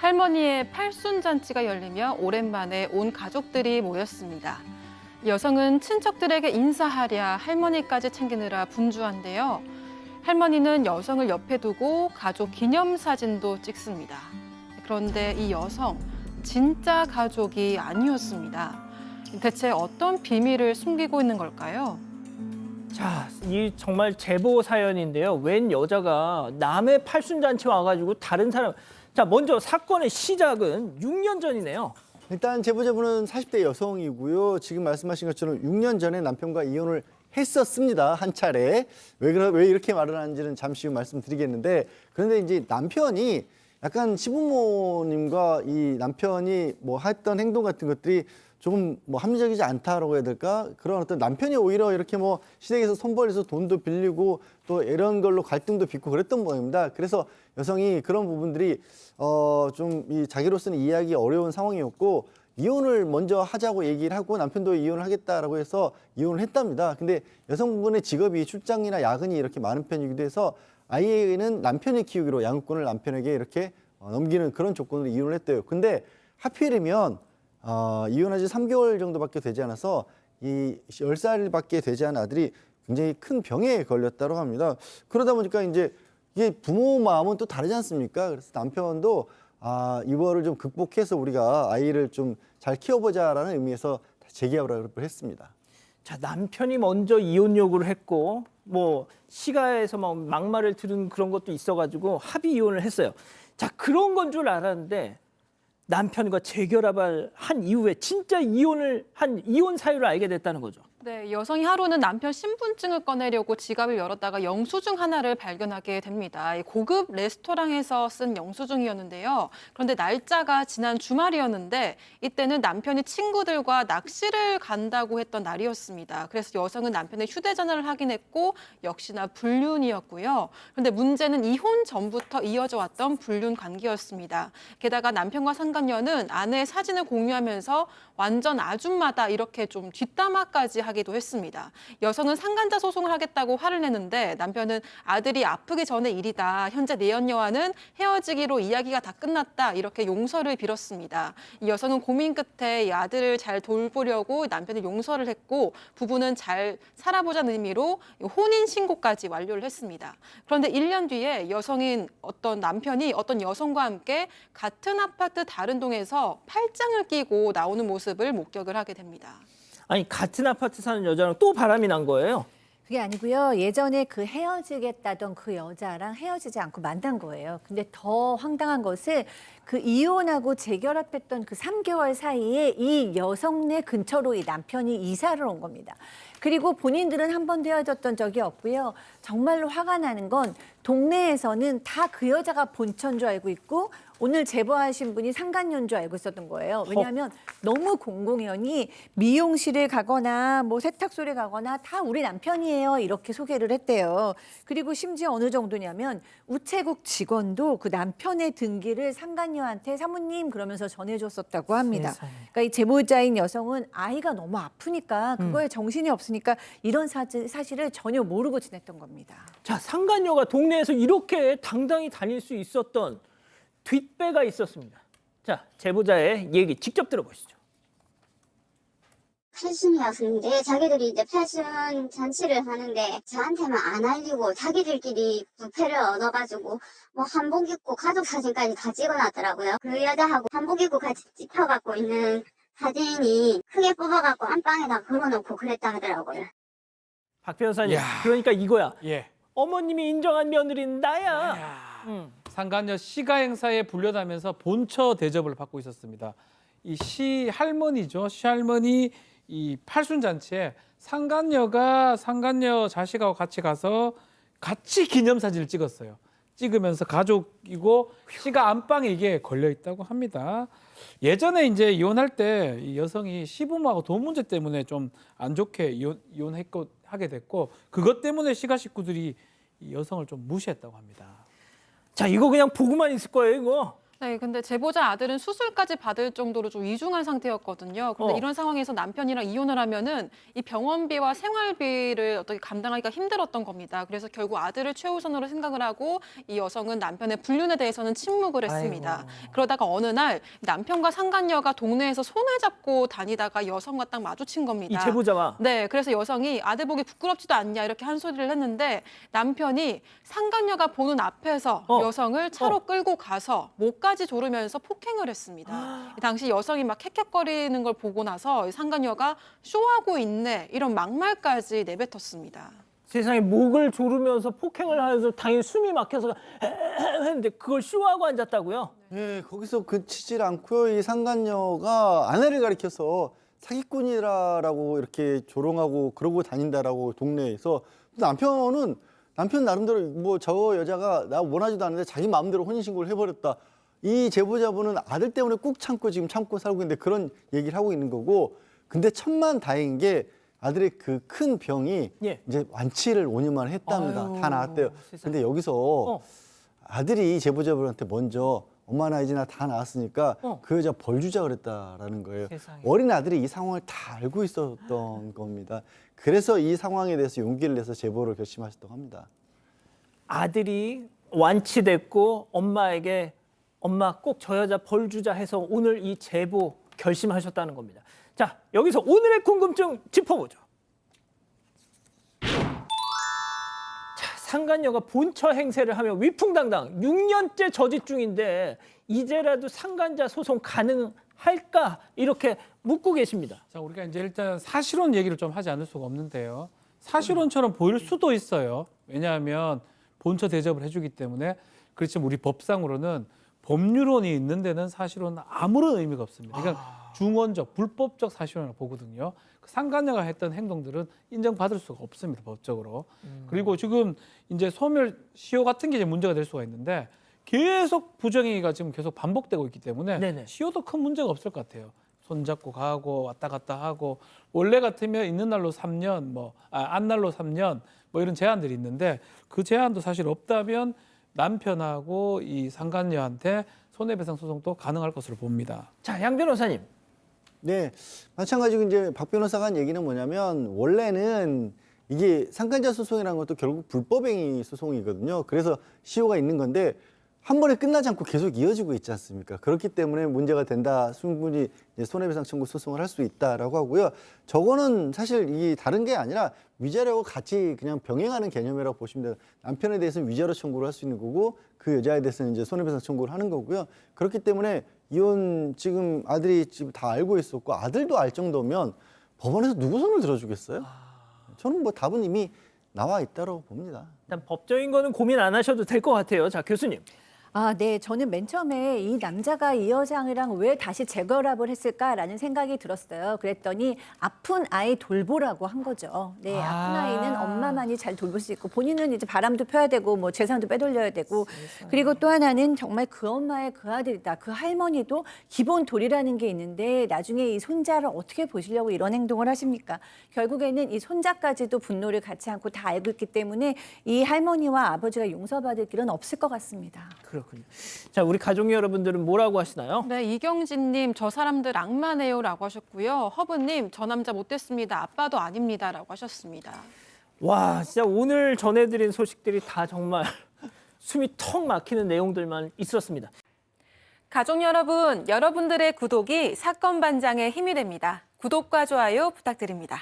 할머니의 팔순잔치가 열리며 오랜만에 온 가족들이 모였습니다. 여성은 친척들에게 인사하랴 할머니까지 챙기느라 분주한데요. 할머니는 여성을 옆에 두고 가족 기념사진도 찍습니다. 그런데 이 여성, 진짜 가족이 아니었습니다. 대체 어떤 비밀을 숨기고 있는 걸까요? 자, 이 정말 제보 사연인데요. 웬 여자가 남의 팔순잔치 와가지고 다른 사람... 자, 먼저 사건의 시작은 6년 전이네요. 일단 제보자분은 40대 여성이고요. 지금 말씀하신 것처럼 6년 전에 남편과 이혼을 했었습니다. 한 차례. 왜 이렇게 말을 하는지는 잠시 후 말씀드리겠는데, 그런데 이제 남편이 약간 시부모님과 이 남편이 뭐 했던 행동 같은 것들이 조금 뭐 합리적이지 않다라고 해야 될까? 그런 어떤 남편이 오히려 이렇게 뭐 시댁에서 손 벌려서 돈도 빌리고 또 이런 걸로 갈등도 빚고 그랬던 모양입니다. 그래서 여성이 그런 부분들이 좀 이 자기로서는 이해하기 어려운 상황이었고, 이혼을 먼저 하자고 얘기를 하고 남편도 이혼을 하겠다라고 해서 이혼을 했답니다. 근데 여성분의 직업이 출장이나 야근이 이렇게 많은 편이기도 해서 아이는 남편이 키우기로 양육권을 남편에게 이렇게 넘기는 그런 조건으로 이혼을 했대요. 근데 하필이면 이혼한 지 3개월 정도밖에 되지 않아서 이 10살밖에 되지 않은 아들이 굉장히 큰 병에 걸렸다고 합니다. 그러다 보니까 이제 이게 부모 마음은 또 다르지 않습니까? 그래서 남편도 이거를 좀 극복해서 우리가 아이를 좀 잘 키워보자라는 의미에서 재계약을 했습니다. 자, 남편이 먼저 이혼 요구를 했고 뭐 시가에서 막 막말을 들은 그런 것도 있어가지고 합의 이혼을 했어요. 자, 그런 건 줄 알았는데 남편과 재결합을 한 이후에 진짜 이혼을 한 이혼 사유를 알게 됐다는 거죠. 네, 여성이 하루는 남편 신분증을 꺼내려고 지갑을 열었다가 영수증 하나를 발견하게 됩니다. 이 고급 레스토랑에서 쓴 영수증이었는데요. 그런데 날짜가 지난 주말이었는데 이때는 남편이 친구들과 낚시를 간다고 했던 날이었습니다. 그래서 여성은 남편의 휴대전화를 확인했고 역시나 불륜이었고요. 그런데 문제는 이혼 전부터 이어져 왔던 불륜 관계였습니다. 게다가 남편과 상간녀는 아내의 사진을 공유하면서 완전 아줌마다 이렇게 좀 뒷담화까지 하기도 했습니다. 여성은 상간자 소송을 하겠다고 화를 내는데 남편은 아들이 아프기 전의 일이다. 현재 내연녀와는 헤어지기로 이야기가 다 끝났다. 이렇게 용서를 빌었습니다. 이 여성은 고민 끝에 이 아들을 잘 돌보려고 남편이 용서를 했고 부부는 잘 살아보자는 의미로 혼인신고까지 완료를 했습니다. 그런데 1년 뒤에 여성인 어떤 남편이 어떤 여성과 함께 같은 아파트 다른 동에서 팔짱을 끼고 나오는 모습을 목격을 하게 됩니다. 아니, 같은 아파트 사는 여자랑 또 바람이 난 거예요. 그게 아니고요. 예전에 그 헤어지겠다던 그 여자랑 헤어지지 않고 만난 거예요. 근데 더 황당한 것은 그 이혼하고 재결합했던 그 3개월 사이에 이 여성네 근처로 이 남편이 이사를 온 겁니다. 그리고 본인들은 한 번도 헤어졌던 적이 없고요. 정말로 화가 나는 건 동네에서는 다 그 여자가 본처인 줄 알고 있고 오늘 제보하신 분이 상간녀인 줄 알고 있었던 거예요. 왜냐하면 너무 공공연히 미용실을 가거나 뭐 세탁소를 가거나 다 우리 남편이에요. 이렇게 소개를 했대요. 그리고 심지어 어느 정도냐면 우체국 직원도 그 남편의 등기를 상간녀한테 사모님 그러면서 전해줬었다고 합니다. 세상에. 그러니까 이 제보자인 여성은 아이가 너무 아프니까 그거에 정신이 없으니까 이런 사실을 전혀 모르고 지냈던 겁니다. 자, 상간녀가 동네에서 이렇게 당당히 다닐 수 있었던 뒷배가 있었습니다. 자, 제보자의 얘기 직접 들어보시죠. 팔순이었는데 자기들이 이제 팔순 잔치를 하는데 저한테만 안 알리고 자기들끼리 부패를 얻어가지고 뭐 한복 입고 가족 사진까지 다 찍어놨더라고요. 그 여자하고 한복 입고 같이 찍혀갖고 있는 사진이 크게 뽑아갖고 안방에다 걸어놓고 그랬다 하더라고요. 박 변호사님, 야. 그러니까 이거야. 예. 어머님이 인정한 며느리는 나야. 상간녀 시가 행사에 불려다면서 본처 대접을 받고 있었습니다. 이 시 할머니죠. 시할머니 이 팔순 잔치에 상간녀가 상간녀 자식하고 같이 가서 같이 기념사진을 찍었어요. 찍으면서 가족이고 시가 안방에 이게 걸려 있다고 합니다. 예전에 이제 이혼할 때 이 여성이 시부모하고 돈 문제 때문에 좀 안 좋게 하게 됐고 그것 때문에 시가 식구들이 이 여성을 좀 무시했다고 합니다. 자, 이거 그냥 보고만 있을 거예요, 이거. 네, 근데 제보자 아들은 수술까지 받을 정도로 좀 위중한 상태였거든요. 그런데 이런 상황에서 남편이랑 이혼을 하면은 이 병원비와 생활비를 어떻게 감당하기가 힘들었던 겁니다. 그래서 결국 아들을 최우선으로 생각을 하고 이 여성은 남편의 불륜에 대해서는 침묵을 했습니다. 아이고. 그러다가 어느 날 남편과 상간녀가 동네에서 손을 잡고 다니다가 여성과 딱 마주친 겁니다. 이 제보자와 네, 그래서 여성이 아들 보기 부끄럽지도 않냐 이렇게 한 소리를 했는데 남편이 상간녀가 보는 앞에서 여성을 차로 끌고 가서 목까지 조르면서 폭행을 했습니다. 당시 여성이 막 캑캑거리는 걸 보고 나서 상간녀가 쇼하고 있네 이런 막말까지 내뱉었습니다. 세상에 목을 조르면서 폭행을 해서 당연히 숨이 막혀서 했는데 그걸 쇼하고 앉았다고요? 예, 거기서 그치질 않고요. 이 상간녀가 아내를 가리켜서 사기꾼이라고 이렇게 조롱하고 그러고 다닌다라고 동네에서 남편 나름대로 뭐 저 여자가 나 원하지도 않는데 자기 마음대로 혼인신고를 해버렸다. 이 제보자분은 아들 때문에 꾹 참고 지금 참고 살고 있는데 그런 얘기를 하고 있는 거고 근데 천만다행인 게 아들의 그 큰 병이 예. 이제 완치를 5년 만에 했답니다. 아유, 다 나았대요. 세상에. 근데 여기서 아들이 제보자분한테 먼저 엄마 나 이제 나 다 나았으니까 그 여자 벌 주자 그랬다라는 거예요. 세상에. 어린 아들이 이 상황을 다 알고 있었던 겁니다. 그래서 이 상황에 대해서 용기를 내서 제보를 결심하셨다고 합니다. 아들이 완치됐고 엄마에게 엄마 꼭 저 여자 벌 주자 해서 오늘 이 제보 결심하셨다는 겁니다. 자, 여기서 오늘의 궁금증 짚어보죠. 자, 상간녀가 본처 행세를 하며 위풍당당 6년째 저짓 중인데 이제라도 상간자 소송 가능할까 이렇게 묻고 계십니다. 자, 우리가 이제 일단 사실혼 얘기를 좀 하지 않을 수가 없는데요. 사실혼처럼 보일 수도 있어요. 왜냐하면 본처 대접을 해주기 때문에. 그렇지만 우리 법상으로는 법률혼이 있는 데는 사실혼은 아무런 의미가 없습니다. 그러니까 중원적, 불법적 사실혼이라고 보거든요. 그 상간녀가 했던 행동들은 인정받을 수가 없습니다, 법적으로. 그리고 지금 이제 소멸시효 같은 게 이제 문제가 될 수가 있는데 계속 부정행위가 지금 계속 반복되고 있기 때문에 네네. 시효도 큰 문제가 없을 것 같아요. 손잡고 가고 왔다 갔다 하고 원래 같으면 있는 날로 3년, 안 날로 3년 뭐 이런 제한들이 있는데 그 제한도 사실 없다면 남편하고 이 상간녀한테 손해배상 소송도 가능할 것으로 봅니다. 자, 양 변호사님. 네, 마찬가지로 이제 박 변호사가 한 얘기는 뭐냐면 원래는 이게 상간자 소송이라는 것도 결국 불법행위 소송이거든요. 그래서 시효가 있는 건데 한 번에 끝나지 않고 계속 이어지고 있지 않습니까? 그렇기 때문에 문제가 된다, 충분히 이제 손해배상 청구 소송을 할 수 있다라고 하고요. 저거는 사실 이게 다른 게 아니라 위자료와 같이 그냥 병행하는 개념이라고 보시면 돼요. 남편에 대해서는 위자료 청구를 할 수 있는 거고 그 여자에 대해서는 이제 손해배상 청구를 하는 거고요. 그렇기 때문에 이혼 지금 아들이 지금 다 알고 있었고 아들도 알 정도면 법원에서 누구 손을 들어주겠어요? 저는 뭐 답은 이미 나와 있다고 봅니다. 일단 법적인 거는 고민 안 하셔도 될 것 같아요. 자, 교수님. 아, 네. 저는 맨 처음에 이 남자가 이 여장이랑 왜 다시 재결합을 했을까라는 생각이 들었어요. 그랬더니 아픈 아이 돌보라고 한 거죠. 네, 아픈 아이는 엄마만이 잘 돌볼 수 있고 본인은 이제 바람도 펴야 되고 뭐 재산도 빼돌려야 되고 그리고 또 하나는 정말 그 엄마의 그 아들이다. 그 할머니도 기본 도리라는 게 있는데 나중에 이 손자를 어떻게 보시려고 이런 행동을 하십니까? 결국에는 이 손자까지도 분노를 갖지 않고 다 알고 있기 때문에 이 할머니와 아버지가 용서받을 길은 없을 것 같습니다. 그렇군요. 자, 우리 가족 여러분들은 뭐라고 하시나요? 네, 이경진님 저 사람들 악마네요라고 하셨고요. 허브님 저 남자 못됐습니다. 아빠도 아닙니다라고 하셨습니다. 와, 진짜 오늘 전해드린 소식들이 다 정말 숨이 턱 막히는 내용들만 있었습니다. 가족 여러분, 여러분들의 구독이 사건 반장의 힘이 됩니다. 구독과 좋아요 부탁드립니다.